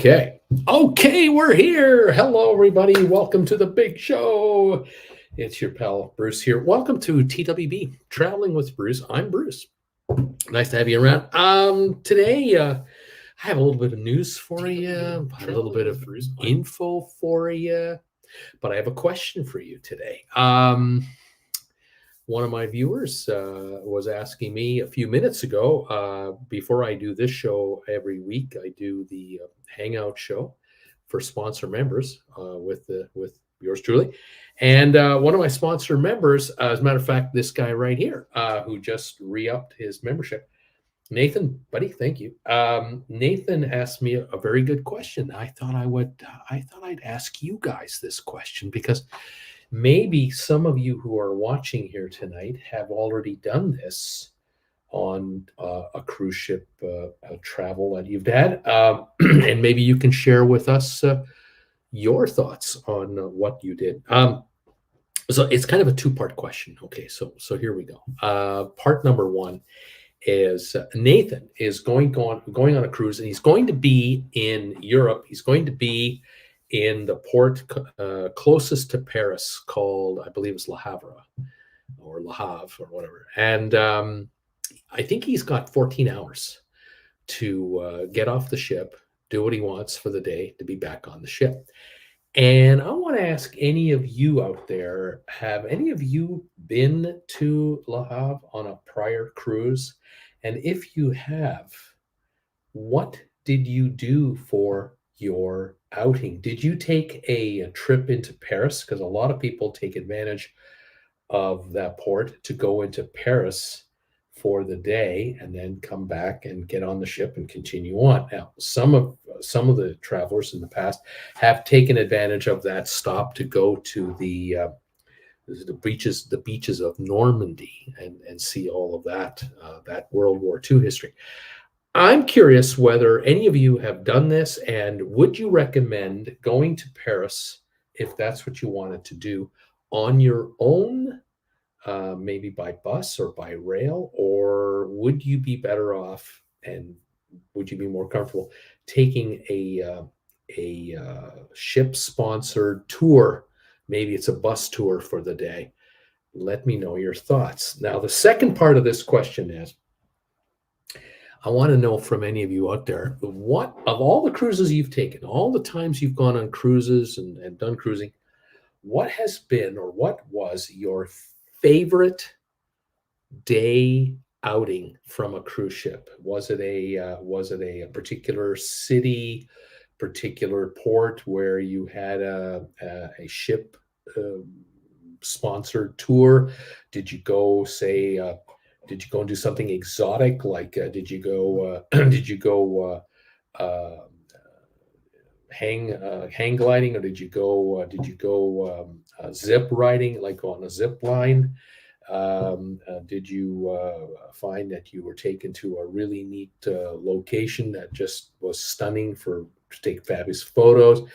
Okay, we're here. Hello, everybody. Welcome to the big show. It's your pal Bruce here. Welcome to TWB, Traveling with Bruce. I'm Bruce. Nice to have you around. Today, I have a little bit of news for you, a little bit of info for you, but I have a question for you today. One of my viewers was asking me a few minutes ago, before I do this show every week, I do the Hangout show for sponsor members with yours truly. And one of my sponsor members, as a matter of fact, this guy right here, who just re-upped his membership, Nathan, buddy, thank you. Nathan asked me a very good question. I thought I'd ask you guys this question because maybe some of you who are watching here tonight have already done this on a cruise ship travel that you've had, and maybe you can share with us your thoughts on what you did. So it's kind of a two-part question. Okay, so here we go. Part number one is Nathan is going on a cruise, and he's going to be in Europe. He's going to be in the port closest to Paris, called, I believe it's Le Havre or Le Havre or whatever. And I think he's got 14 hours to get off the ship, do what he wants for the day, to be back on the ship. And I want to ask any of you out there, have any of you been to Le Havre on a prior cruise? And if you have, what did you do for your outing? Did you take a trip into Paris? Because a lot of people take advantage of that port to go into Paris for the day and then come back and get on the ship and continue on. Now, some of the travelers in the past have taken advantage of that stop to go to the beaches of Normandy and see all of that World War II history. I'm curious whether any of you have done this, and would you recommend going to Paris, if that's what you wanted to do, on your own, maybe by bus or by rail, or would you be better off, and would you be more comfortable taking a ship-sponsored tour? Maybe it's a bus tour for the day. Let me know your thoughts. Now, the second part of this question is, I want to know from any of you out there, what of all the cruises you've taken, all the times you've gone on cruises and done cruising, what has been or what was your favorite day outing from a cruise ship? Was it a particular city, particular port where you had a ship sponsored tour? Did you go, say, did you go and do something exotic? Like, did you go hang gliding, or did you go zip riding, like on a zip line? Did you find that you were taken to a really neat location that just was stunning to take fabulous photos?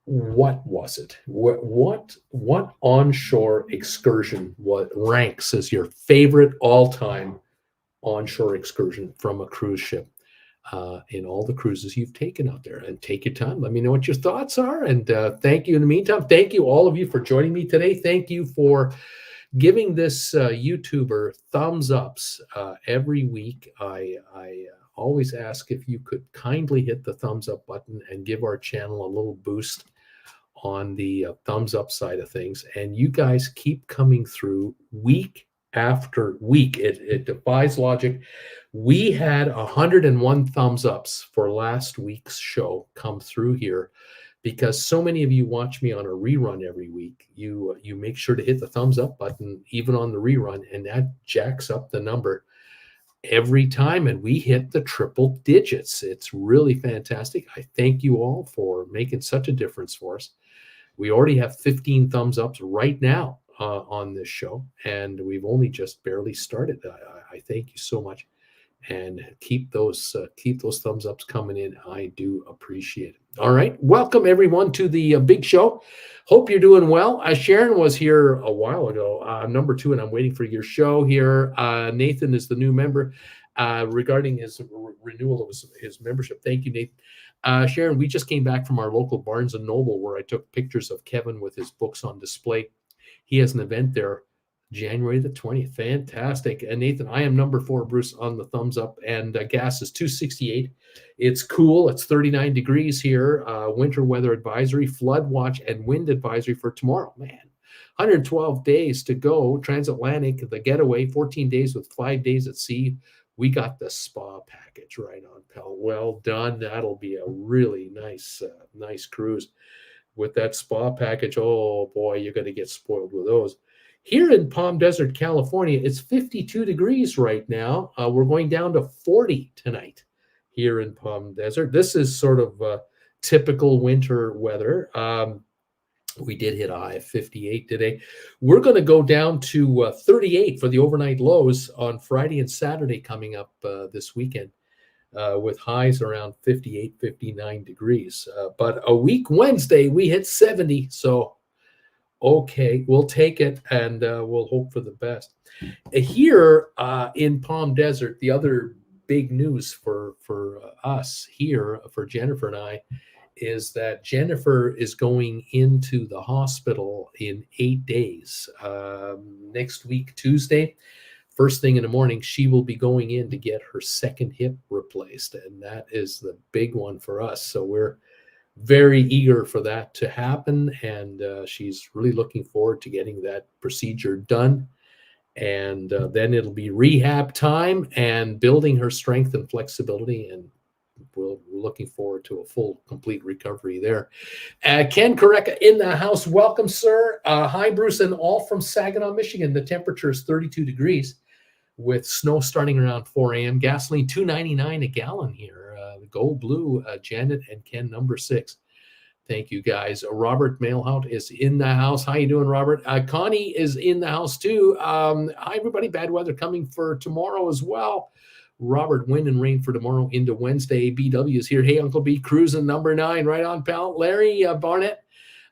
What was it? What onshore excursion ranks as your favorite all-time onshore excursion from a cruise ship in all the cruises you've taken out there? And take your time. Let me know what your thoughts are. And thank you in the meantime. Thank you, all of you, for joining me today. Thank you for giving this YouTuber thumbs ups every week. I always ask if you could kindly hit the thumbs up button and give our channel a little boost on the thumbs up side of things. And you guys keep coming through week after week. It defies logic. We had 101 thumbs ups for last week's show come through here, because so many of you watch me on a rerun every week. You make sure to hit the thumbs up button even on the rerun, and that jacks up the number every time, and we hit the triple digits. It's really fantastic. I thank you all for making such a difference for us. We already have 15 thumbs ups right now on this show, and we've only just barely started. I thank you so much, and keep those thumbs ups coming in. I do appreciate it. All right, welcome everyone to the big show. Hope you're doing well. Sharon was here a while ago, number 2, and I'm waiting for your show here. Nathan is the new member regarding his renewal of his membership. Thank you, Nathan. Sharon, we just came back from our local Barnes and Noble where I took pictures of Kevin with his books on display. He has an event there January the 20th. Fantastic. And Nathan, I am number 4, Bruce, on the thumbs up. And gas is 268. It's cool. It's 39 degrees here. Winter weather advisory, flood watch, and wind advisory for tomorrow. Man, 112 days to go. Transatlantic, the getaway, 14 days with 5 days at sea. We got the spa package right on, pal. Well done. That'll be a really nice, nice cruise with that spa package. Oh boy, you're going to get spoiled with those. Here in Palm Desert, California, it's 52 degrees right now. We're going down to 40 tonight here in Palm Desert. This is sort of typical winter weather. We did hit a high of 58 today. We're going to go down to 38 for the overnight lows on Friday and Saturday coming up this weekend with highs around 58, 59 degrees. But a week Wednesday, we hit 70. So, okay, we'll take it and we'll hope for the best. Here in Palm Desert, the other big news for us here, for Jennifer and I, is that Jennifer is going into the hospital in 8 days. Next week, Tuesday, first thing in the morning, she will be going in to get her second hip replaced. And that is the big one for us. So we're very eager for that to happen. And she's really looking forward to getting that procedure done. And then it'll be rehab time and building her strength and flexibility, and we're looking forward to a full, complete recovery there. Ken Correcca in the house. Welcome, sir. Hi, Bruce, and all from Saginaw, Michigan. The temperature is 32 degrees with snow starting around 4 a.m. Gasoline, $2.99 a gallon here. Go Blue, Janet and Ken, number 6. Thank you, guys. Robert Mailhout is in the house. How you doing, Robert? Connie is in the house, too. Hi, everybody. Bad weather coming for tomorrow as well. Robert, wind and rain for tomorrow into Wednesday. BW is here. Hey, Uncle B, cruising number 9. Right on, pal. Larry Barnett.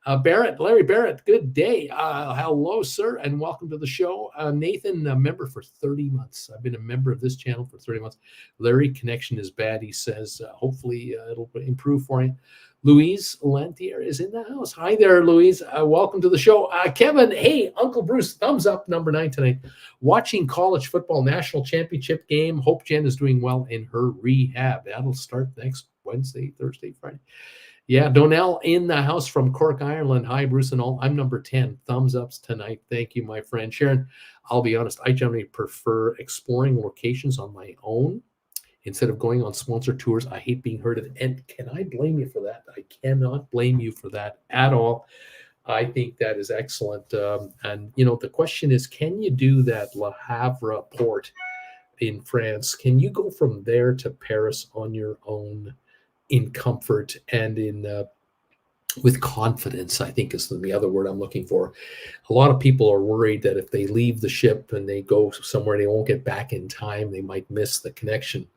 Larry Barrett, good day. Hello, sir, and welcome to the show. Nathan, a member for 30 months. I've been a member of this channel for 30 months. Larry, connection is bad, he says. Hopefully it'll improve for you. Louise Lantier is in the house. Hi there, Louise. Welcome to the show. Kevin, hey, Uncle Bruce, thumbs up, number 9 tonight. Watching college football national championship game. Hope Jen is doing well in her rehab. That'll start next Wednesday, Thursday, Friday. Yeah, Donnell in the house from Cork, Ireland. Hi, Bruce and all. I'm number 10. Thumbs ups tonight. Thank you, my friend. Sharon, I'll be honest, I generally prefer exploring locations on my own instead of going on sponsored tours. I hate being herded. And can I blame you for that? I cannot blame you for that at all. I think that is excellent. And, you know, the question is, can you do that Le Havre port in France? Can you go from there to Paris on your own in comfort and in with confidence, I think is the other word I'm looking for. A lot of people are worried that if they leave the ship and they go somewhere, they won't get back in time. They might miss the connection.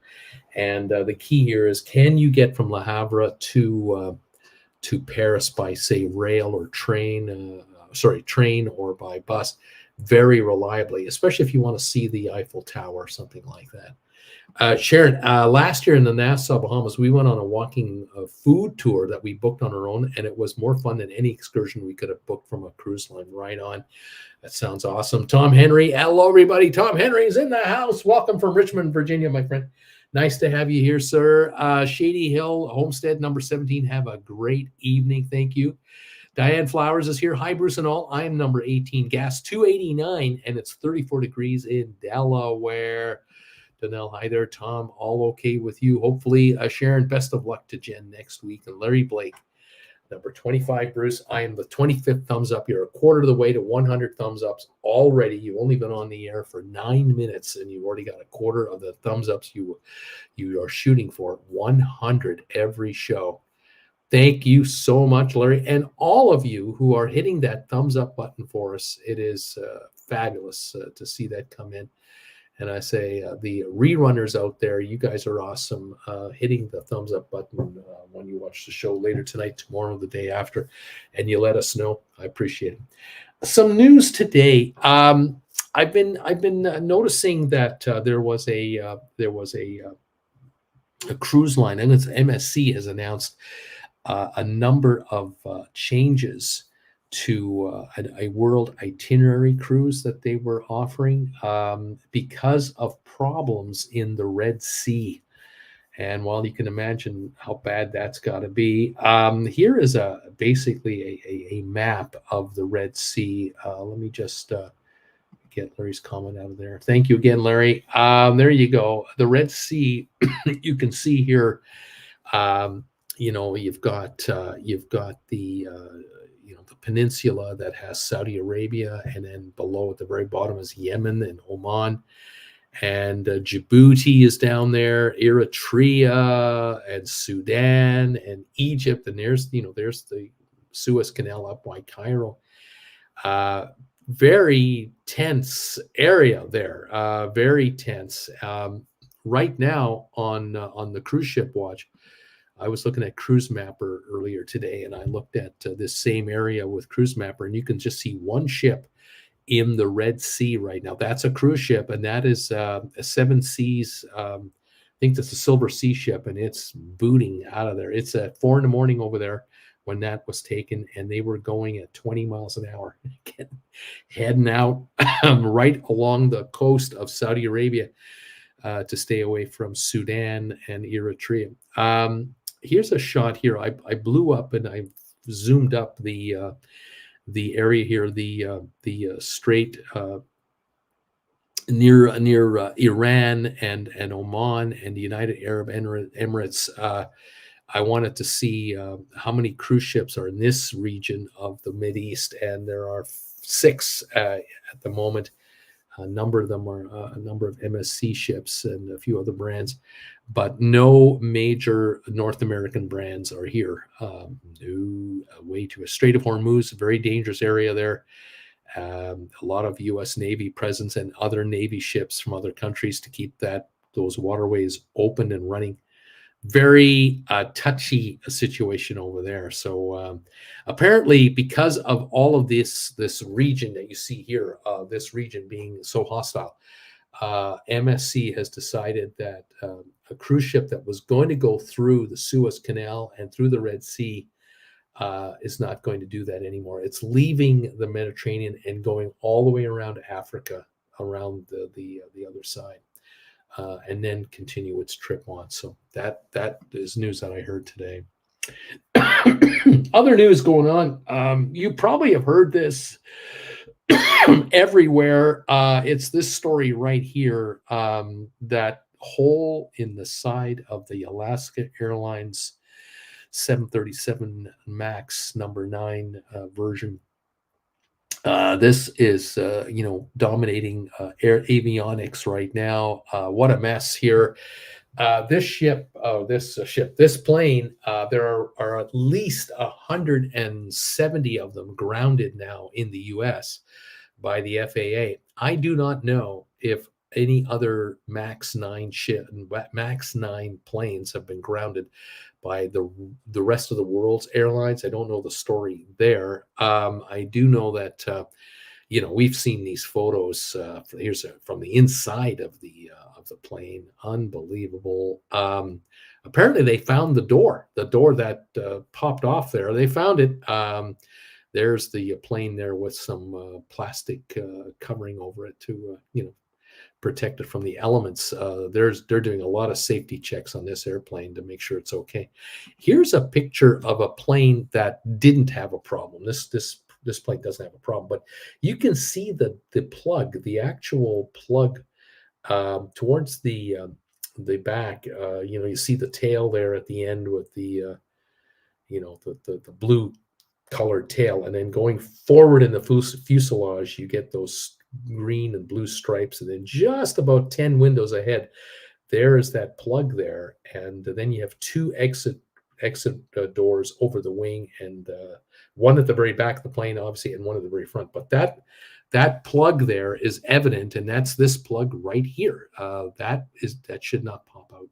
And the key here is, can you get from Le Havre to Paris by, say, rail or train, train or by bus very reliably, especially if you want to see the Eiffel Tower or something like that. Sharon, last year in the Nassau, Bahamas, we went on a walking food tour that we booked on our own, and it was more fun than any excursion we could have booked from a cruise line. Right on. That sounds awesome. Tom Henry, hello, everybody. Tom Henry is in the house. Welcome from Richmond, Virginia, my friend. Nice to have you here, sir. Shady Hill, Homestead, number 17. Have a great evening. Thank you. Diane Flowers is here. Hi, Bruce and all. I am number 18. Gas 289, and it's 34 degrees in Delaware. Donnell, hi there. Tom, all okay with you? Hopefully, Sharon, best of luck to Jen next week. And Larry Blake, number 25, Bruce. I am the 25th thumbs up. You're a quarter of the way to 100 thumbs ups already. You've only been on the air for 9 minutes, and you've already got a quarter of the thumbs ups you are shooting for. 100 every show. Thank you so much, Larry. And all of you who are hitting that thumbs up button for us, it is fabulous to see that come in. And I say, the rerunners out there, you guys are awesome. Hitting the thumbs up button when you watch the show later tonight, tomorrow, the day after, and you let us know. I appreciate it. Some news today. I've been noticing that there was a a cruise line, and it's MSC has announced a number of changes to a world itinerary cruise that they were offering because of problems in the Red Sea. And while you can imagine how bad that's got to be, here is basically a map of the Red Sea. Let me just get Larry's comment out of there. Thank you again, Larry. There you go. The Red Sea. You can see here. You've got the the peninsula that has Saudi Arabia, and then below at the very bottom is Yemen and Oman, and Djibouti is down there, Eritrea and Sudan and Egypt, and there's the Suez Canal up by Cairo. Very tense area there, very tense. Right now on the cruise ship watch, I was looking at Cruise Mapper earlier today, and I looked at this same area with Cruise Mapper, and you can just see one ship in the Red Sea right now. That's a cruise ship, and that is a Seven Seas. I think that's a Silver Sea ship, and it's booting out of there. It's at 4 a.m. over there when that was taken, and they were going at 20 miles an hour, heading out right along the coast of Saudi Arabia to stay away from Sudan and Eritrea. Here's a shot here. I blew up and I zoomed up the area here, the strait near Iran and Oman and the United Arab Emirates. I wanted to see how many cruise ships are in this region of the Mideast, and there are 6 at the moment. A number of them are a number of MSC ships and a few other brands, but no major North American brands are here. No way to a Strait of Hormuz, a very dangerous area there. A lot of U.S. Navy presence and other Navy ships from other countries to keep those waterways open and running. Very touchy situation over there. So apparently, because of all of this region that you see here, this region being so hostile, MSC has decided that a cruise ship that was going to go through the Suez Canal and through the Red Sea is not going to do that anymore. It's leaving the Mediterranean and going all the way around Africa, around the other side. And then continue its trip on. So that is news that I heard today. Other news going on. You probably have heard this everywhere. It's this story right here. That hole in the side of the Alaska Airlines 737 MAX number 9 version. This is, dominating avionics right now. What a mess here. This plane, there are at least 170 of them grounded now in the U.S. by the FAA. I do not know if any other MAX 9 planes have been grounded by the rest of the world's airlines. I don't know the story there. I do know that we've seen these photos. Here's from the inside of the plane. Unbelievable. Apparently, they found the door that popped off there. They found it. There's the plane there with some plastic covering over it to protect it from the elements. They're doing a lot of safety checks on this airplane to make sure it's okay. Here's a picture of a plane that didn't have a problem. This plane doesn't have a problem, but you can see the plug, the actual plug towards the back. You see the tail there at the end with the blue colored tail, and then going forward in the fuselage, you get those green and blue stripes, and then just about 10 windows ahead, there is that plug there, and then you have 2 exit doors over the wing, and one at the very back of the plane, obviously, and one at the very front. But that plug there is evident, and that's this plug right here. That should not pop out.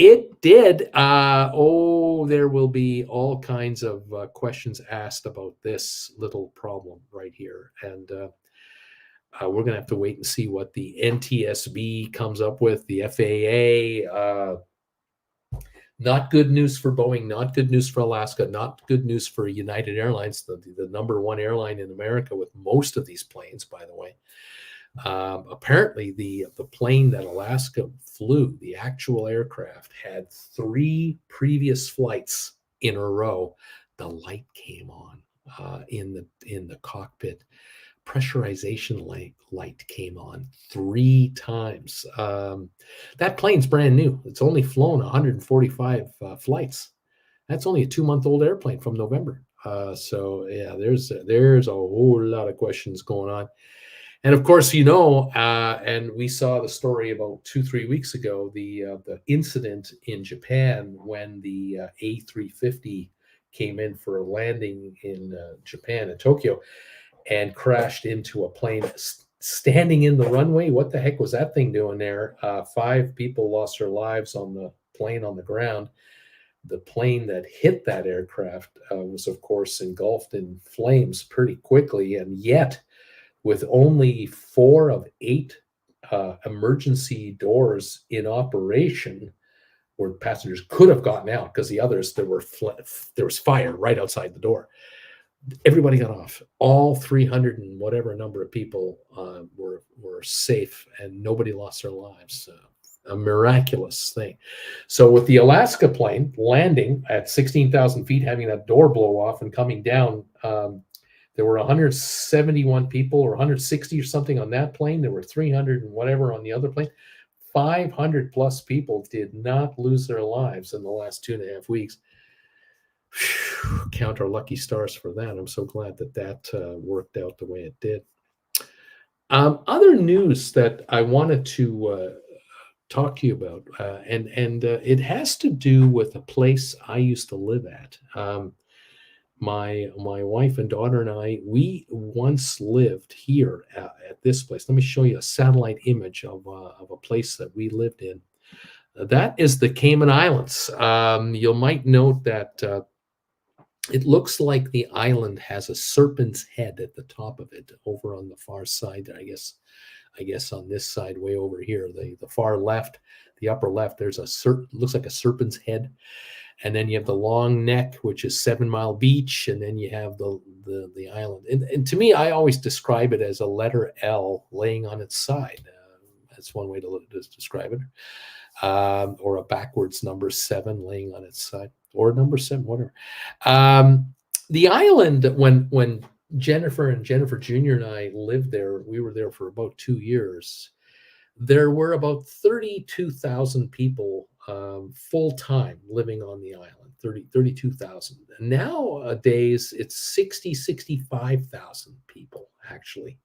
It did. There will be all kinds of questions asked about this little problem right here. And We're going to have to wait and see what the NTSB comes up with, the FAA. Not good news for Boeing, not good news for Alaska, not good news for United Airlines, the number one airline in America with most of these planes, by the way. Apparently, the plane that Alaska flew, the actual aircraft, had 3 previous flights in a row. The light came on in the cockpit. Pressurization light came on 3 times. That plane's brand new. It's only flown 145 flights. That's only a 2-month-old airplane from November. So yeah, there's a whole lot of questions going on. And of course, and we saw the story about 2-3 weeks ago, the incident in Japan when the A350 came in for a landing in Japan, in Tokyo, and crashed into a plane standing in the runway. What the heck was that thing doing there? 5 people lost their lives on the plane on the ground. The plane that hit that aircraft was, of course, engulfed in flames pretty quickly, and yet with only 4 of 8 emergency doors in operation where passengers could have gotten out, because the others, there was fire right outside the door. Everybody got off. All 300 and whatever number of people were safe, and nobody lost their lives. A miraculous thing. So with the Alaska plane landing at 16,000 feet, having that door blow off and coming down, there were 171 people or 160 or something on that plane. There were 300 and whatever on the other plane. 500 plus people did not lose their lives in the last 2.5 weeks. Count our lucky stars for that. I'm so glad that worked out the way it did. Other news that I wanted to talk to you about, and it has to do with a place I used to live at. My wife and daughter and I, we once lived here at this place. Let me show you a satellite image of a place that we lived in. That is the Cayman Islands. You might note that it looks like the island has a serpent's head at the top of it over on the far side. I guess on this side, way over here, the far left, the upper left, there's looks like a serpent's head. And then you have the long neck, which is 7 Mile Beach, and then you have the island. And to me, I always describe it as a letter L laying on its side. That's one way to describe it. Or a backwards number 7 laying on its side, or number 7, whatever. The island, when Jennifer Jr. and I lived there, we were there for about 2 years. There were about 32,000 people full-time living on the island, 32,000. Nowadays, it's 65,000 people, actually,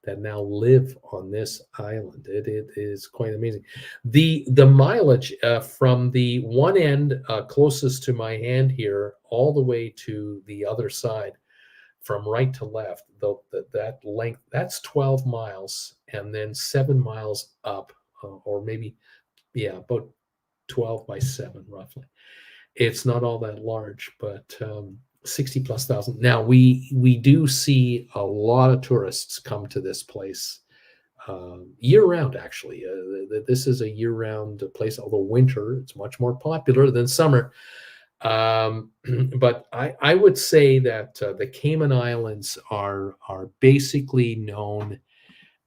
that now live on this island. It is quite amazing. The mileage from the one end closest to my hand here all the way to the other side, from right to left, that length, that's 12 miles, and then 7 miles up, or maybe, about 12 by 7 roughly. It's not all that large, but 60 plus thousand. Now we do see a lot of tourists come to this place year round. Actually, this is a year round place. Although winter, it's much more popular than summer. But I would say that the Cayman Islands are basically known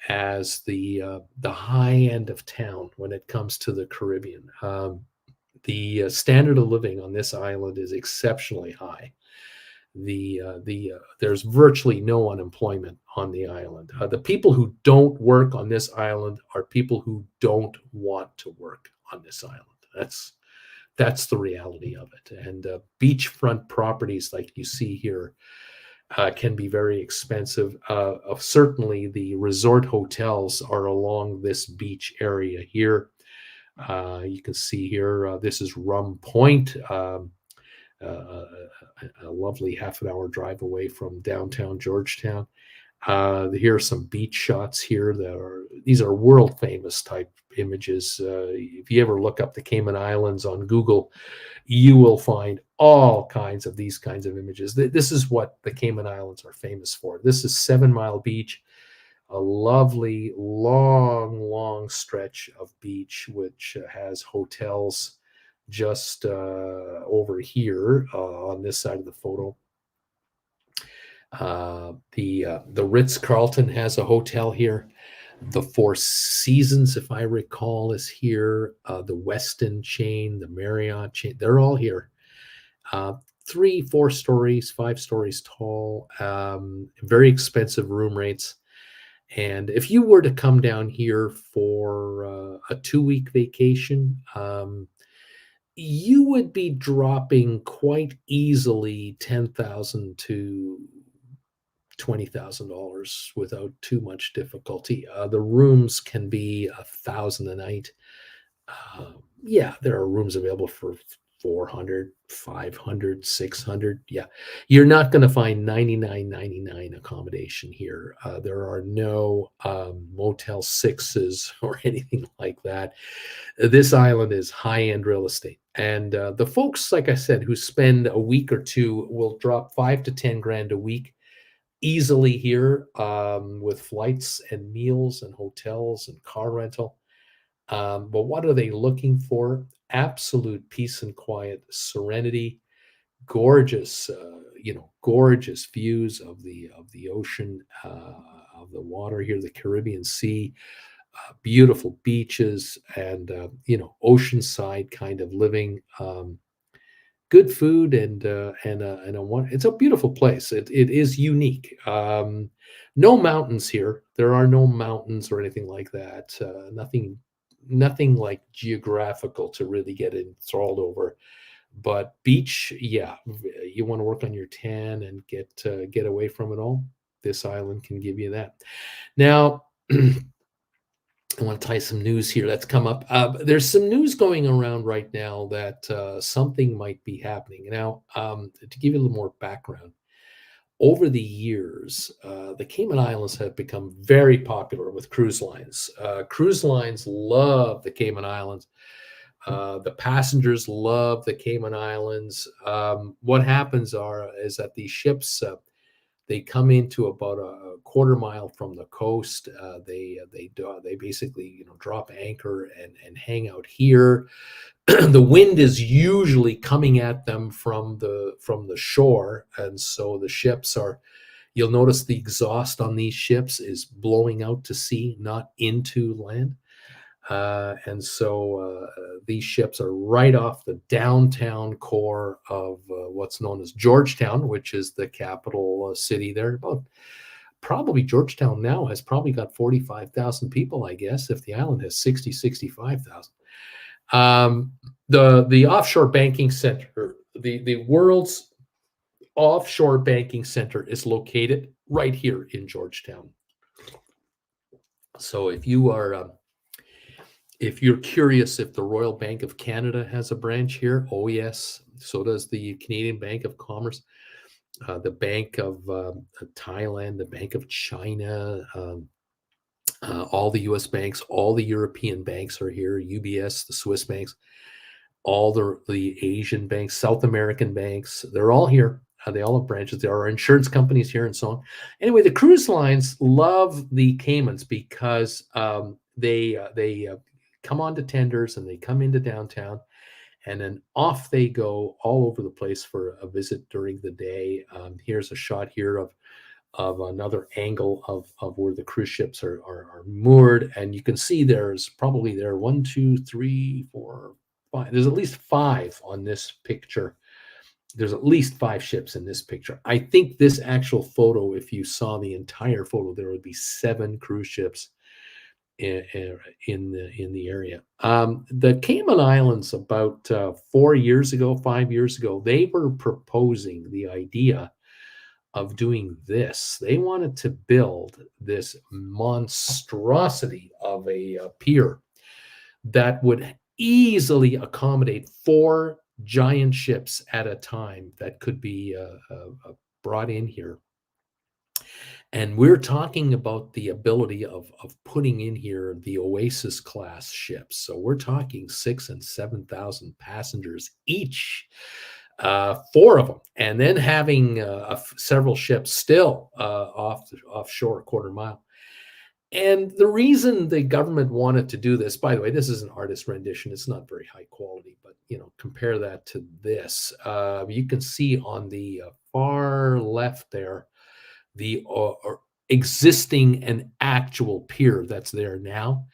as the high end of town when it comes to the Caribbean. The standard of living on this island is exceptionally high. There's virtually no unemployment on the island. The people who don't work on this island are people who don't want to work on this island. That's the reality of it. And beachfront properties like you see here can be very expensive. Certainly, the resort hotels are along this beach area here. You can see here, this is Rum Point, a lovely half-an-hour drive away from downtown Georgetown. Here are some beach shots here these are world famous type images. If you ever look up the Cayman Islands on Google, you will find all kinds of these kinds of images. This is what the Cayman Islands are famous for. This is 7 Mile Beach. a lovely long stretch of beach, which has hotels just over here on this side of the photo. The Ritz Carlton has a hotel here. The Four Seasons, if I recall, is here. The Westin chain, the Marriott chain, they're all here. Uh, 3, 4 stories, 5 stories tall, very expensive room rates. And if you were to come down here for a 2-week vacation, you would be dropping quite easily 10,000 to $20,000 without too much difficulty. The rooms can be 1,000 a night. Yeah, there are rooms available for 400, 500, 600. Yeah, you're not going to find 99.99 accommodation here. There are no Motel Sixes or anything like that. This island is high-end real estate, and the folks, like I said, who spend a week or two will drop 5 to 10 grand a week easily here, with flights and meals and hotels and car rental. But what are they looking for? Absolute peace and quiet, serenity, gorgeous, gorgeous views of the ocean, of the water here, the Caribbean Sea, beautiful beaches, and oceanside kind of living. Good food and a one. It's a beautiful place. It is unique. No mountains here. There are no mountains or anything like that. Nothing like geographical to really get enthralled over. But beach, yeah, you want to work on your tan and get away from it all. This island can give you that. Now, I want to tie some news here that's come up. There's some news going around right now that something might be happening. Now, to give you a little more background, over the years, the Cayman Islands have become very popular with cruise lines. Cruise lines love the Cayman Islands. The passengers love the Cayman Islands. What happens is that these ships they come into about a quarter mile from the coast. They basically drop anchor and hang out here. The wind is usually coming at them from the shore, and so the ships are. You'll notice the exhaust on these ships is blowing out to sea, not into land. And so these ships are right off the downtown core of what's known as Georgetown, which is the capital city there. Probably Georgetown now has probably got 45,000 people, I guess, if the island has 65,000. The offshore banking center, the world's offshore banking center is located right here in Georgetown. So if you're curious if the Royal Bank of Canada has a branch here, oh yes, so does the Canadian Bank of Commerce, the Bank of Thailand, the Bank of China, all the U.S. banks, all the European banks are here, UBS, the Swiss banks, all the Asian banks, South American banks, they're all here. They all have branches. There are insurance companies here and so on. Anyway, the cruise lines love the Caymans because they come onto tenders and they come into downtown, and then off they go all over the place for a visit during the day. Here's a shot here of another angle of where the cruise ships are moored, and you can see there's probably there 1, 2, 3, 4, 5. There's at least 5 on this picture. There's at least 5 ships in this picture. I think this actual photo, if you saw the entire photo, there would be 7 cruise ships in the area. The Cayman Islands, about 4 years ago, 5 years ago, they were proposing the idea of doing this. They wanted to build this monstrosity of a pier that would easily accommodate 4 giant ships at a time that could be brought in here. And we're talking about the ability of putting in here the Oasis class ships. So we're talking 6,000 and 7,000 passengers each, 4 of them, and then having several ships still offshore a quarter mile. And the reason the government wanted to do this, by the way, this is an artist rendition. It's not very high quality, but compare that to this. You can see on the far left there the existing and actual pier that's there now.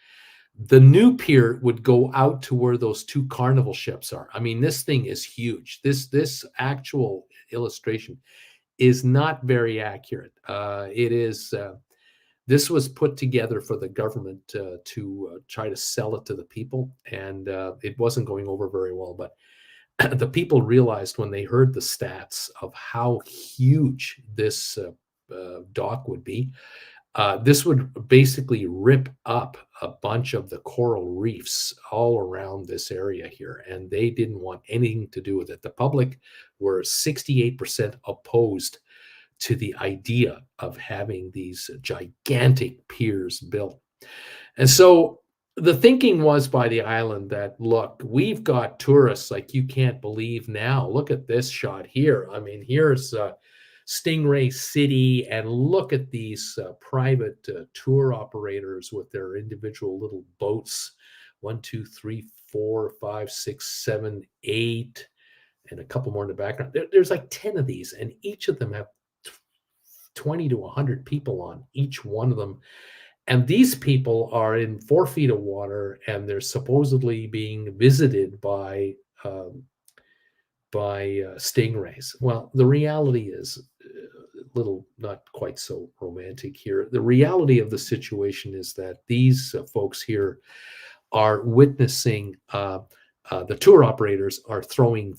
The new pier would go out to where those two carnival ships are. I mean, this thing is huge. This actual illustration is not very accurate. It is. This was put together for the government to try to sell it to the people, and it wasn't going over very well. But the people realized when they heard the stats of how huge this dock would be, this would basically rip up a bunch of the coral reefs all around this area here, and they didn't want anything to do with it. The public were 68% opposed to the idea of having these gigantic piers built. And so the thinking was by the island that, look, we've got tourists like you can't believe now. Look at this shot here. I mean, here's Stingray City, and look at these private tour operators with their individual little boats. 1, 2, 3, 4, 5, 6, 7, 8, and a couple more in the background. There's like 10 of these, and each of them have 20 to 100 people on each one of them. And these people are in 4 feet of water, and they're supposedly being visited by stingrays. Well, the reality is a little not quite so romantic here. The reality of the situation is that these folks here are witnessing the tour operators are throwing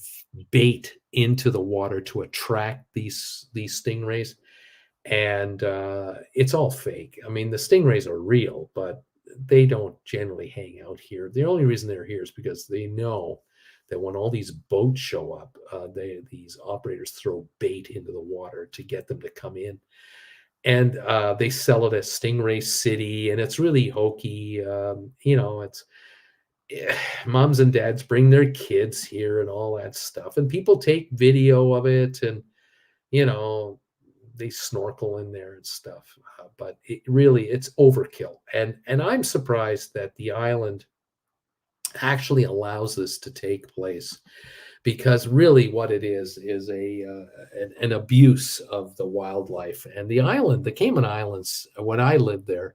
bait into the water to attract these stingrays, and it's all fake. I mean, the stingrays are real, but they don't generally hang out here. The only reason they're here is because they know that when all these boats show up, these operators throw bait into the water to get them to come in, and they sell it as Stingray City, and it's really hokey. It's moms and dads bring their kids here and all that stuff, and people take video of it, and they snorkel in there and stuff. But it's overkill, and I'm surprised that the island actually allows this to take place, because really what it is an abuse of the wildlife. And the Cayman Islands, when I lived there,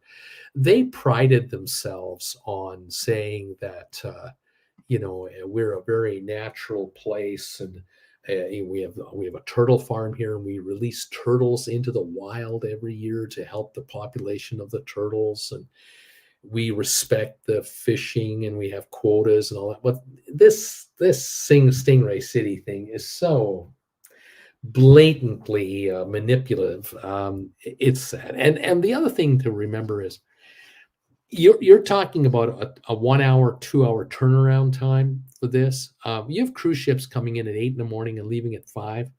they prided themselves on saying that we're a very natural place, and we have a turtle farm here, and we release turtles into the wild every year to help the population of the turtles, and we respect the fishing, and we have quotas and all that. But this Stingray City thing is so blatantly manipulative. It's sad. And the other thing to remember is you're talking about a 1 hour, 2 hour turnaround time for this. You have cruise ships coming in at 8 in the morning and leaving at 5.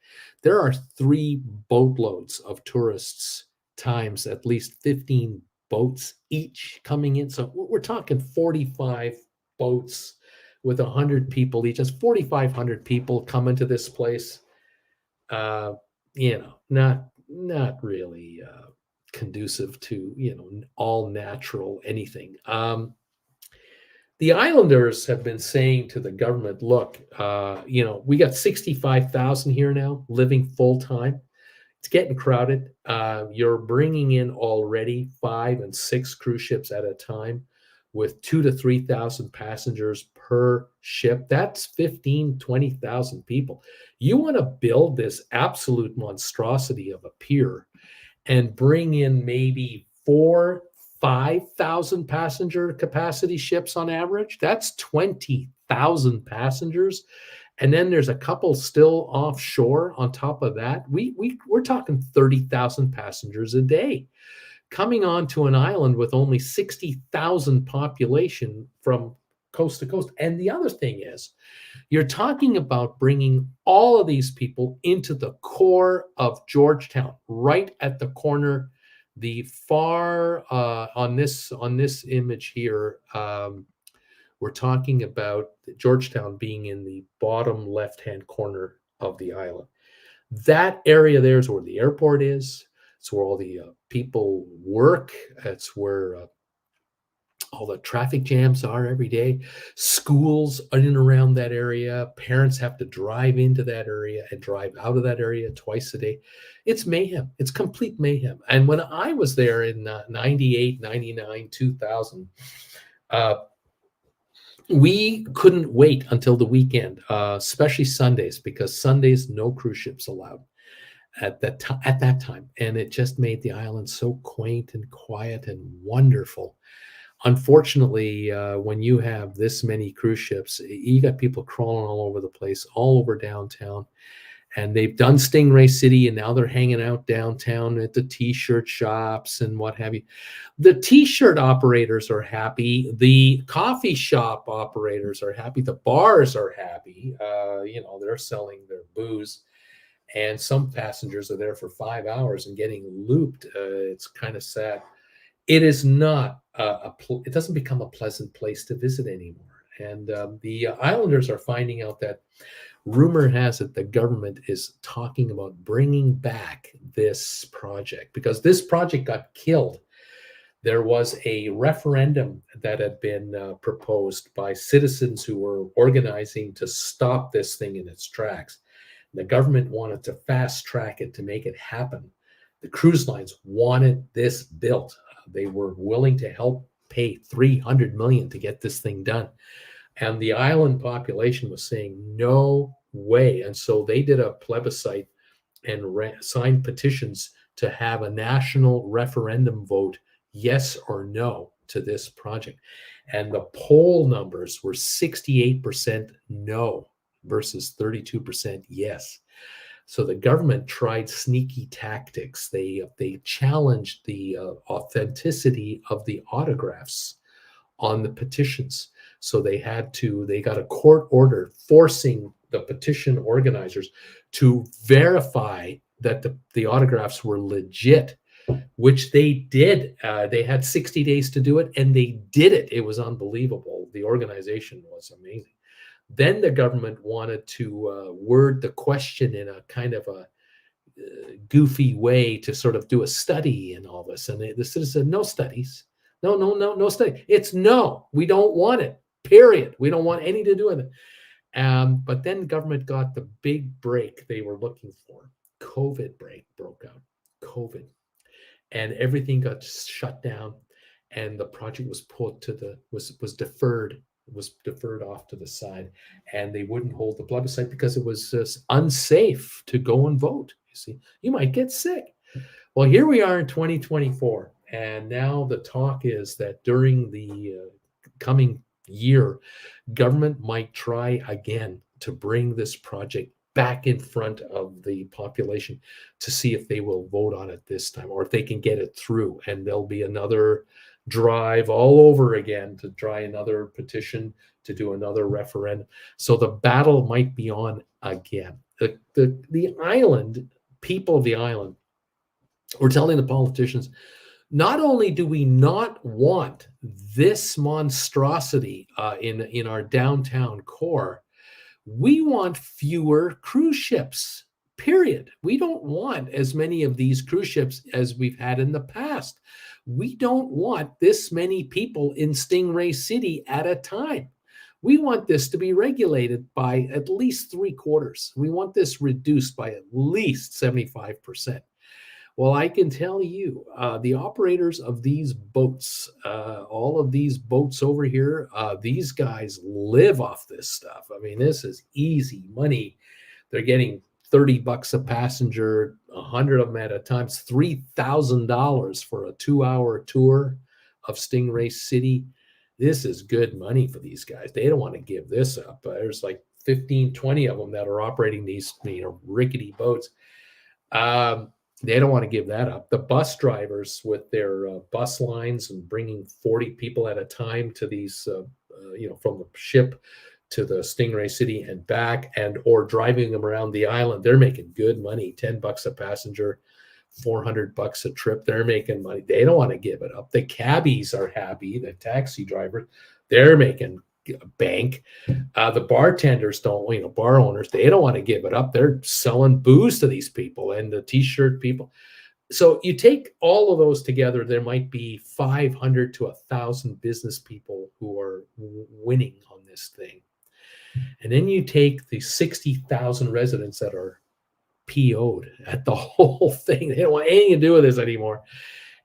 There are 3 boatloads of tourists times at least 15 boats each coming in. So we're talking 45 boats with 100 people each. That's 4,500 people coming to this place. Not really conducive to all natural anything. The islanders have been saying to the government, look, we got 65,000 here now living full time. It's getting crowded. You're bringing in already 5 and 6 cruise ships at a time with 2,000 to 3,000 passengers per ship. That's 15,000, 20,000 people. You want to build this absolute monstrosity of a pier and bring in maybe 5,000 passenger capacity ships on average. That's 20,000 passengers. And then there's a couple still offshore on top of that. We're talking 30,000 passengers a day coming onto an island with only 60,000 population from coast to coast. And the other thing is, you're talking about bringing all of these people into the core of Georgetown, right at the corner, the far on this image here. We're talking about Georgetown being in the bottom left-hand corner of the island. That area there is where the airport is. It's where all the people work. It's where all the traffic jams are every day. Schools in and around that area. Parents have to drive into that area and drive out of that area twice a day. It's mayhem. It's complete mayhem. And when I was there in 98, 99, 2000, we couldn't wait until the weekend, especially Sundays, because Sundays, no cruise ships allowed at that time. And it just made the island so quaint and quiet and wonderful. Unfortunately, when you have this many cruise ships, you got people crawling all over the place, all over downtown. And they've done Stingray City, and now they're hanging out downtown at the t-shirt shops and what have you. The t-shirt operators are happy. The coffee shop operators are happy. The bars are happy. They're selling their booze. And some passengers are there for 5 hours and getting looped. It's kind of sad. It is not it doesn't become a pleasant place to visit anymore. And the islanders are finding out that rumor has it the government is talking about bringing back this project because this project got killed. There was a referendum that had been proposed by citizens who were organizing to stop this thing in its tracks. The government wanted to fast track it to make it happen. The cruise lines wanted this built. They were willing to help pay $300 million to get this thing done. And the island population was saying, no way. And so they did a plebiscite and signed petitions to have a national referendum vote, yes or no, to this project. And the poll numbers were 68% no versus 32% yes. So the government tried sneaky tactics. They challenged the authenticity of the autographs on the petitions. So they got a court order forcing the petition organizers to verify that the autographs were legit, which they did. They had 60 days to do it, and they did it. It was unbelievable. The organization was amazing. Then the government wanted to word the question in a kind of a goofy way to sort of do a study and all this. And the citizens said, no studies. No study. It's no, we don't want it, period. We don't want anything to do with it. But then government got the big break they were looking for. COVID broke out. COVID. And everything got shut down. And the project was was deferred. It was deferred off to the side, and they wouldn't hold the plebiscite because it was unsafe to go and vote. You see, you might get sick. Well, here we are in 2024, and now the talk is that during the coming year, government might try again to bring this project back in front of the population to see if they will vote on it this time, or if they can get it through, and there'll be another drive all over again to try another petition to do another referendum. So the battle might be on again. The island, people of the island, were telling the politicians, not only do we not want this monstrosity in our downtown core, we want fewer cruise ships, period. We don't want as many of these cruise ships as we've had in the past. We don't want this many people in Stingray City at a time. We want this to be regulated by at least 3/4. We want this reduced by at least 75%. Well, I can tell you, the operators of these boats, all of these boats over here, these guys live off this stuff. I mean, this is easy money. They're getting $30 a passenger, 100 of them at a time. It's $3,000 for a 2-hour tour of Stingray City. This is good money for these guys. They don't want to give this up. There's like 15, 20 of them that are operating these rickety boats. They don't want to give that up. The bus drivers with their bus lines and bringing 40 people at a time to these, from the ship to the Stingray City and back, or driving them around the island, they're making good money. $10 a passenger, $400 a trip. They're making money. They don't want to give it up. The cabbies are happy. The taxi drivers, they're making bank. The bartenders don't, bar owners, they don't want to give it up. They're selling booze to these people, and the t-shirt people. So you take all of those together, there might be 500 to 1,000 business people who are winning on this thing. And then you take the 60,000 residents that are PO'd at the whole thing. They don't want anything to do with this anymore.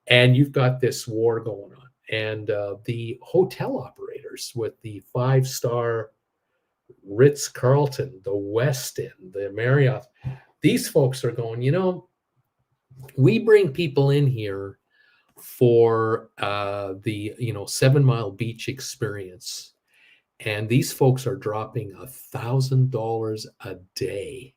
And you've got this war going on. And the hotel operators with the five-star Ritz Carlton, the Westin, the Marriott, these folks are going, we bring people in here for the 7 Mile Beach experience, and these folks are dropping $1,000 a day,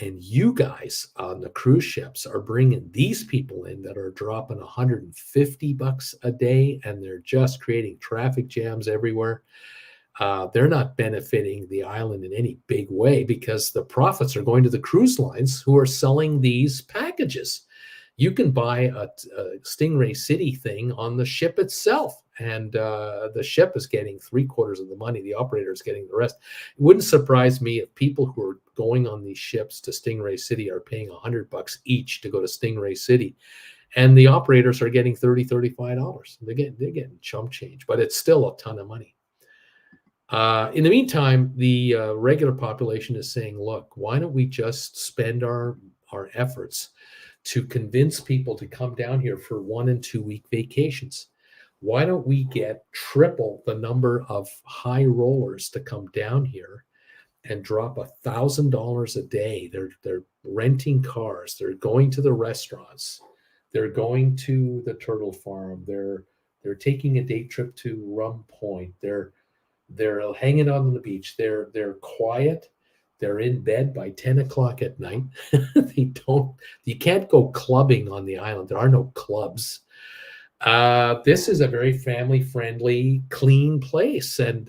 and you guys on the cruise ships are bringing these people in that are dropping $150 a day, and they're just creating traffic jams everywhere. They're not benefiting the island in any big way because the profits are going to the cruise lines who are selling these packages. You can buy a Stingray City thing on the ship itself, and the ship is getting 3/4 of the money. The operator is getting the rest. It wouldn't surprise me if people who are going on these ships to Stingray City are paying $100 each to go to Stingray City, and the operators are getting $35. They're getting chump change, but it's still a ton of money. In the meantime, the regular population is saying, look, why don't we just spend our efforts to convince people to come down here for 1 and 2 week vacations? Why don't we get triple the number of high rollers to come down here and drop $1,000 a day? They're renting cars. They're going to the restaurants. They're going to the turtle farm. They're taking a day trip to Rum Point. They're hanging out on the beach. They're quiet. They're in bed by 10 o'clock at night. You can't go clubbing on the island. There are no clubs. This is a very family-friendly, clean place, and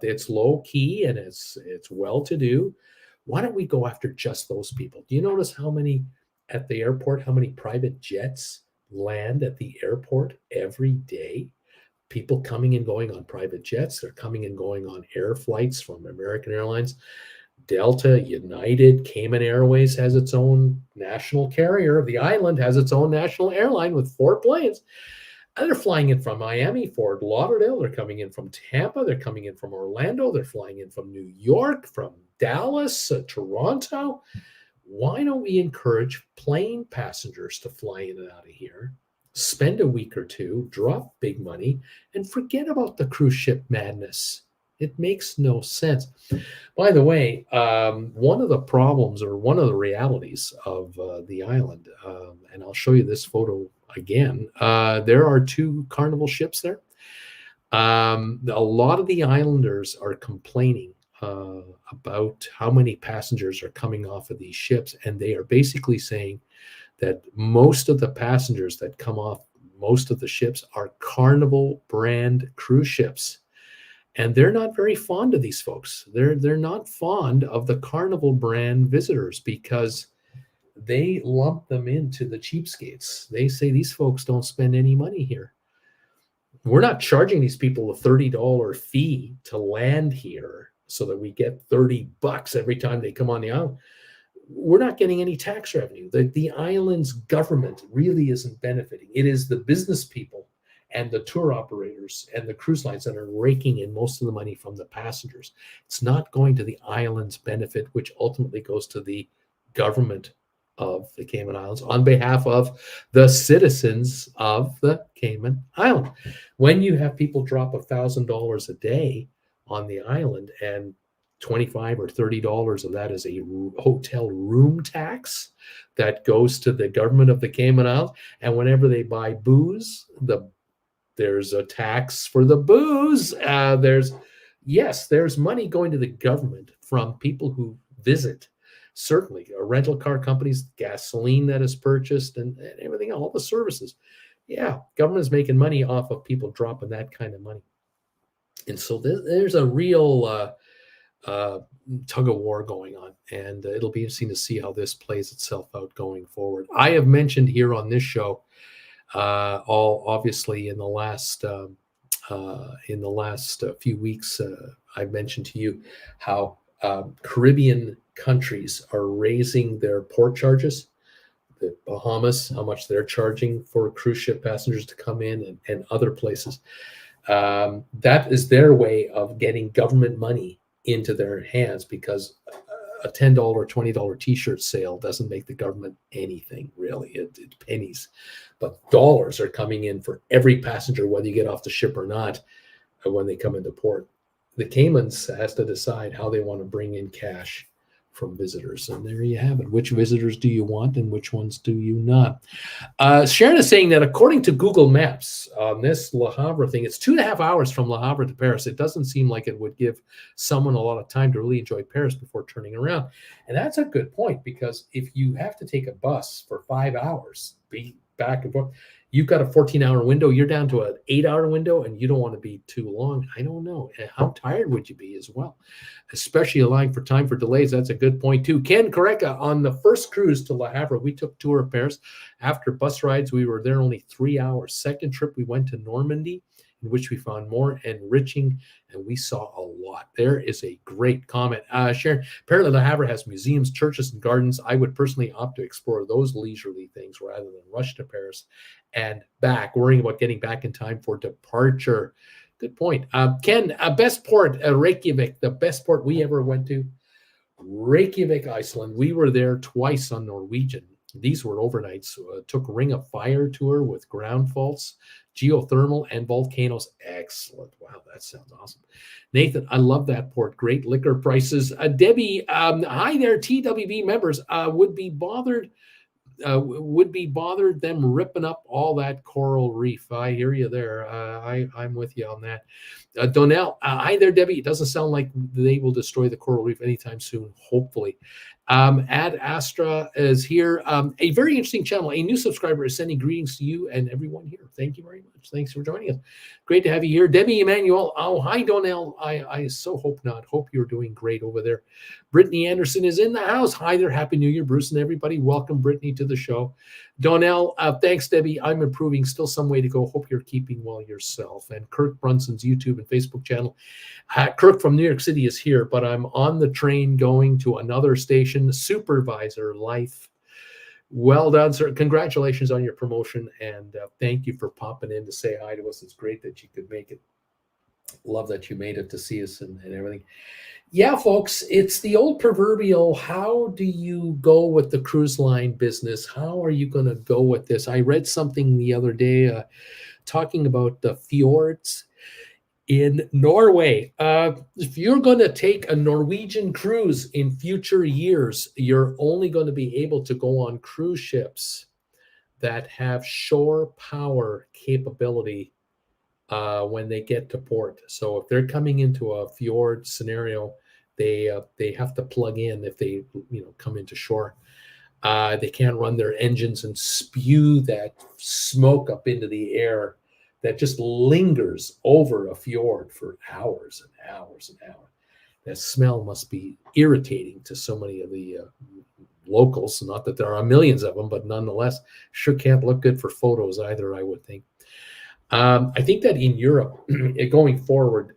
it's low-key and it's well-to-do. Why don't we go after just those people? Do you notice how many private jets land at the airport every day? People coming and going on private jets. They're coming and going on air flights from American Airlines, Delta, United, Cayman Airways has its own national carrier. The island has its own national airline with 4 planes. And they're flying in from Miami, Fort Lauderdale. They're coming in from Tampa. They're coming in from Orlando. They're flying in from New York, from Dallas, Toronto. Why don't we encourage plane passengers to fly in and out of here, spend a week or two, drop big money, and forget about the cruise ship madness? It makes no sense. By the way, one of the problems or one of the realities of the island, and I'll show you this photo again, there are 2 Carnival ships there. A lot of the islanders are complaining about how many passengers are coming off of these ships, and they are basically saying that most of the passengers that come off most of the ships are Carnival brand cruise ships. And they're not very fond of these folks. They're not fond of the Carnival brand visitors because they lump them into the cheapskates. They say these folks don't spend any money here. We're not charging these people a $30 fee to land here so that we get $30 every time they come on the island. We're not getting any tax revenue. The island's government really isn't benefiting. It is the business people and the tour operators and the cruise lines that are raking in most of the money from the passengers. It's not going to the island's benefit, which ultimately goes to the government of the Cayman Islands on behalf of the citizens of the Cayman Island. When you have people drop $1,000 a day on the island and $25 or $30 of that is a hotel room tax that goes to the government of the Cayman Islands, and whenever they buy booze, there's a tax for the booze. There's money going to the government from people who visit. Certainly, rental car companies, gasoline that is purchased, and everything, all the services. Yeah, government is making money off of people dropping that kind of money. And so there's a real tug of war going on, and it'll be interesting to see how this plays itself out going forward. I have mentioned here on this show, all obviously in the last few weeks, I've mentioned to you how Caribbean countries are raising their port charges. the Bahamas, how much they're charging for cruise ship passengers to come in, and other places. That is their way of getting government money into their hands, because a $10 or $20 t-shirt sale doesn't make the government anything, really. It's pennies, but dollars are coming in for every passenger, whether you get off the ship or not, when they come into port. The Caymans has to decide how they want to bring in cash from visitors, and there you have it. Which visitors do you want and which ones do you not? Sharon is saying that according to Google Maps, on this Le Havre thing, it's 2.5 hours from Le Havre to Paris. It doesn't seem like it would give someone a lot of time to really enjoy Paris before turning around. And that's a good point, because if you have to take a bus for 5 hours, be back and forth, you've got a 14-hour window. You're down to an 8-hour window, and you don't want to be too long. I don't know. How tired would you be as well? Especially allowing for time for delays. That's a good point too. Ken Correca, on the first cruise to Le Havre, we took tour of Paris. After bus rides, we were there only 3 hours. Second trip, we went to Normandy, in which we found more enriching, and we saw a lot. There is a great comment. Sharon, apparently Le Havre has museums, churches, and gardens. I would personally opt to explore those leisurely things rather than rush to Paris and back, worrying about getting back in time for departure. Good point. Ken, best port, Reykjavik, the best port we ever went to, Reykjavik, Iceland. We were there twice on Norwegian. These were overnights. Took Ring of Fire tour with ground faults, geothermal, and volcanoes. Excellent. Wow, that sounds awesome. Nathan, I love that port. Great liquor prices. Debbie, hi there, TWB members. Would be bothered them ripping up all that coral reef. I hear you there. I'm with you on that. Donnell, hi there, Debbie. It doesn't sound like they will destroy the coral reef anytime soon, hopefully. Ad Astra is here. A very interesting channel. A new subscriber is sending greetings to you and everyone here. Thank you very much. Thanks for joining us. Great to have you here. Debbie Emmanuel. Oh, hi, Donnell. I so hope not. Hope you're doing great over there. Brittany Anderson is in the house. Hi there. Happy New Year, Bruce and everybody. Welcome, Brittany, to the show. Donnell, thanks, Debbie. I'm improving. Still some way to go. Hope you're keeping well yourself. And Kirk Brunson's YouTube and Facebook channel. Kirk from New York City is here, but I'm on the train going to another station. Supervisor life. Well done, sir. Congratulations on your promotion, and thank you for popping in to say hi to us. It's great that you could make it. Love that you made it to see us and everything. Yeah, folks, it's the old proverbial, how do you go with the cruise line business? How are you going to go with this? I read something the other day talking about the fjords in Norway. If you're going to take a Norwegian cruise in future years, you're only going to be able to go on cruise ships that have shore power capability when they get to port. So if they're coming into a fjord scenario, they have to plug in if they come into shore. They can't run their engines and spew that smoke up into the air that just lingers over a fjord for hours and hours and hours. That smell must be irritating to so many of the locals. Not that there are millions of them, but nonetheless, sure can't look good for photos either, I would think. I think that in Europe, going forward,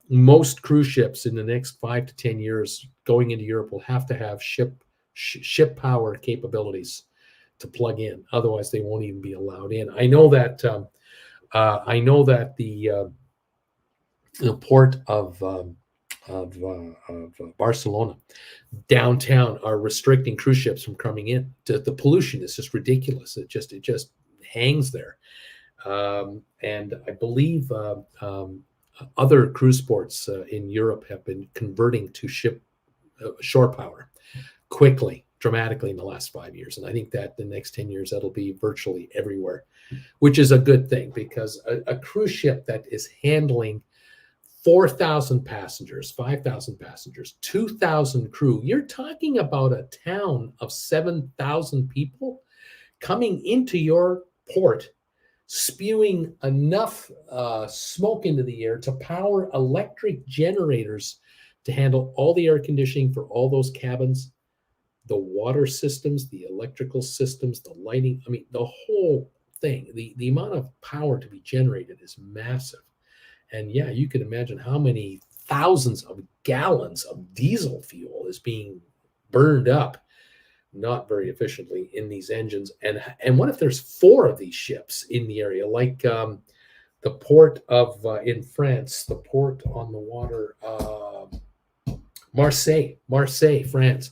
most cruise ships in the next 5 to 10 years going into Europe will have to have ship power capabilities to plug in. Otherwise, they won't even be allowed in. I know that the port of Barcelona downtown are restricting cruise ships from coming in. The pollution is just ridiculous. It just hangs there. And I believe other cruise ports in Europe have been converting to shore power quickly, dramatically in the last 5 years. And I think that the next 10 years, that'll be virtually everywhere, which is a good thing, because a cruise ship that is handling 4,000 passengers, 5,000 passengers, 2,000 crew, you're talking about a town of 7,000 people coming into your port, spewing enough smoke into the air to power electric generators to handle all the air conditioning for all those cabins, the water systems, the electrical systems, the lighting. I mean, the whole thing, the amount of power to be generated is massive. And yeah, you can imagine how many thousands of gallons of diesel fuel is being burned up not very efficiently in these engines. And what if there's 4 of these ships in the area, like the port of in France, the port on the water, Marseille, France.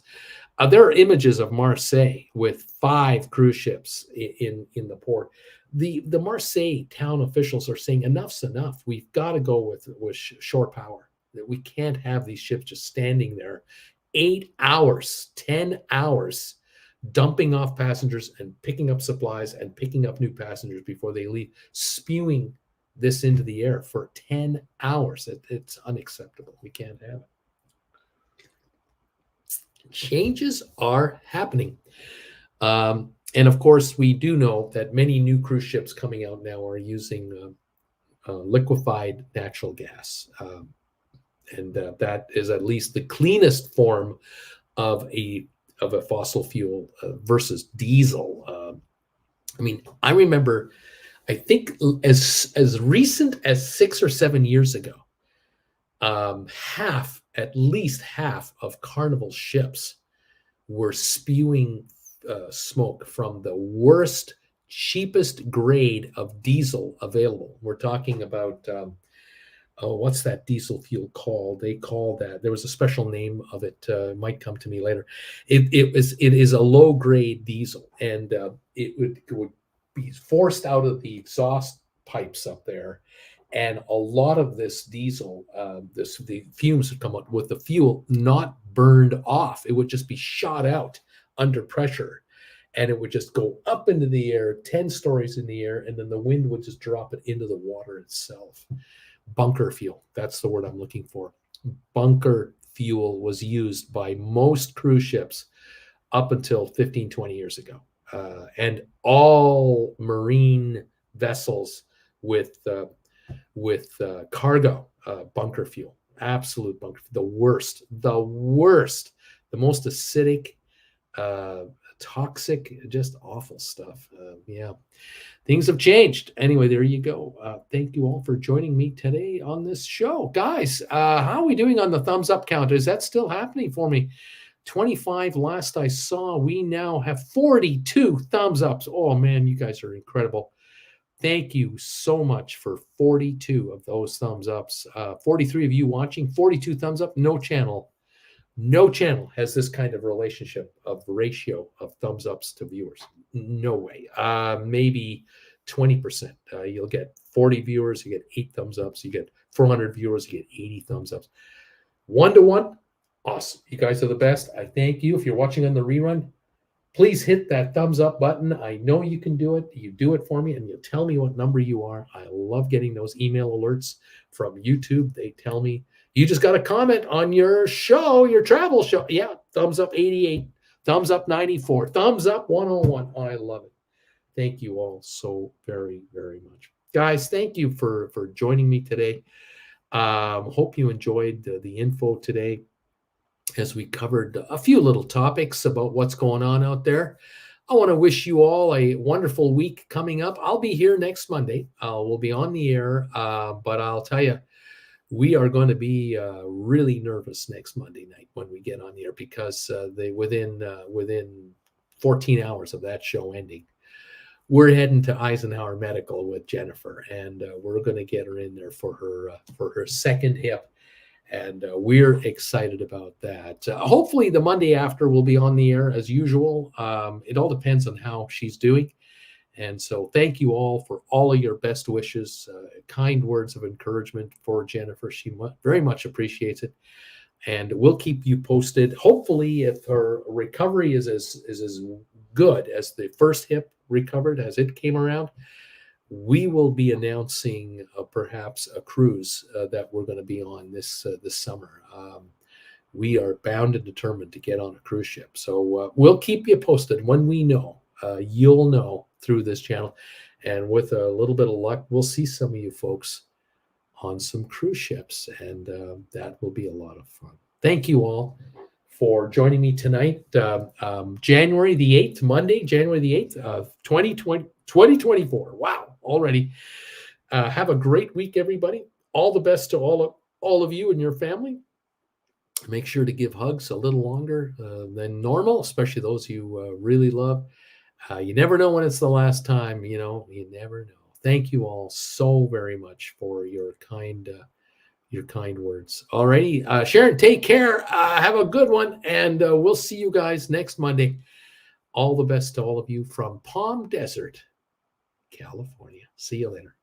There are images of Marseille with 5 cruise ships in the port. The Marseille town officials are saying enough's enough. We've got to go with shore power. That we can't have these ships just standing there 8 hours, 10 hours, dumping off passengers and picking up supplies and picking up new passengers before they leave, spewing this into the air for 10 hours. It's unacceptable. We can't have it. Changes are happening. And of course, we do know that many new cruise ships coming out now are using liquefied natural gas. And that is at least the cleanest form of a fossil fuel versus diesel. I mean, I remember, I think as recent as 6 or 7 years ago, at least half of Carnival ships were spewing smoke from the worst, cheapest grade of diesel available. We're talking about what's that diesel fuel called? They call that, there was a special name of it, might come to me later. It is a low grade diesel, and it would be forced out of the exhaust pipes up there, and a lot of this diesel, the fumes would come out with the fuel not burned off. It would just be shot out under pressure, and it would just go up into the air, 10 stories in the air, and then the wind would just drop it into the water itself. Bunker fuel, that's the word I'm looking for. Bunker fuel was used by most cruise ships up until 15, 20 years ago. And all marine vessels with cargo bunker fuel, absolute bunker, the worst, the most acidic, toxic, just awful stuff. Yeah, things have changed. Anyway, there you go. Thank you all for joining me today on this show. Guys, how are we doing on the thumbs up count? Is that still happening for me? 25 last I saw. We now have 42 thumbs ups. Oh man, you guys are incredible. Thank you so much for 42 of those thumbs ups. 43 of you watching, 42 thumbs up. No channel has this kind of relationship of ratio of thumbs ups to viewers. No way. Maybe 20%. You'll get 40 viewers, you get 8 thumbs ups. You get 400 viewers, you get 80 thumbs ups. 1-to-1, awesome. You guys are the best. I thank you. If you're watching on the rerun, please hit that thumbs up button. I know you can do it. You do it for me, and you tell me what number you are. I love getting those email alerts from YouTube. They tell me, you just got a comment on your show, your travel show. Yeah, thumbs up 88, thumbs up 94, thumbs up 101. Oh, I love it. Thank you all so very, very much. Guys, thank you for joining me today. Hope you enjoyed the info today as we covered a few little topics about what's going on out there. I want to wish you all a wonderful week coming up. I'll be here next Monday. We'll be on the air, but I'll tell you, we are going to be really nervous next Monday night when we get on the air, because within 14 hours of that show ending, we're heading to Eisenhower Medical with Jennifer, and we're going to get her in there for her second hip. And we're excited about that. Hopefully the Monday after we'll be on the air as usual. It all depends on how she's doing. And so thank you all for all of your best wishes, kind words of encouragement for Jennifer. She very much appreciates it. And we'll keep you posted. Hopefully, if her recovery is as good as the first hip recovered, as it came around, we will be announcing perhaps a cruise that we're going to be on this summer. We are bound and determined to get on a cruise ship. So we'll keep you posted when we know. You'll know through this channel. And with a little bit of luck, we'll see some of you folks on some cruise ships. And that will be a lot of fun. Thank you all for joining me tonight. January the 8th, Monday, January the 8th, 2024. Wow, already. Have a great week, everybody. All the best to all of you and your family. Make sure to give hugs a little longer than normal, especially those you really love. You never know when it's the last time, you never know. Thank you all so very much for your kind words. Alrighty, Sharon, take care. Have a good one, and we'll see you guys next Monday. All the best to all of you from Palm Desert, California. See you later.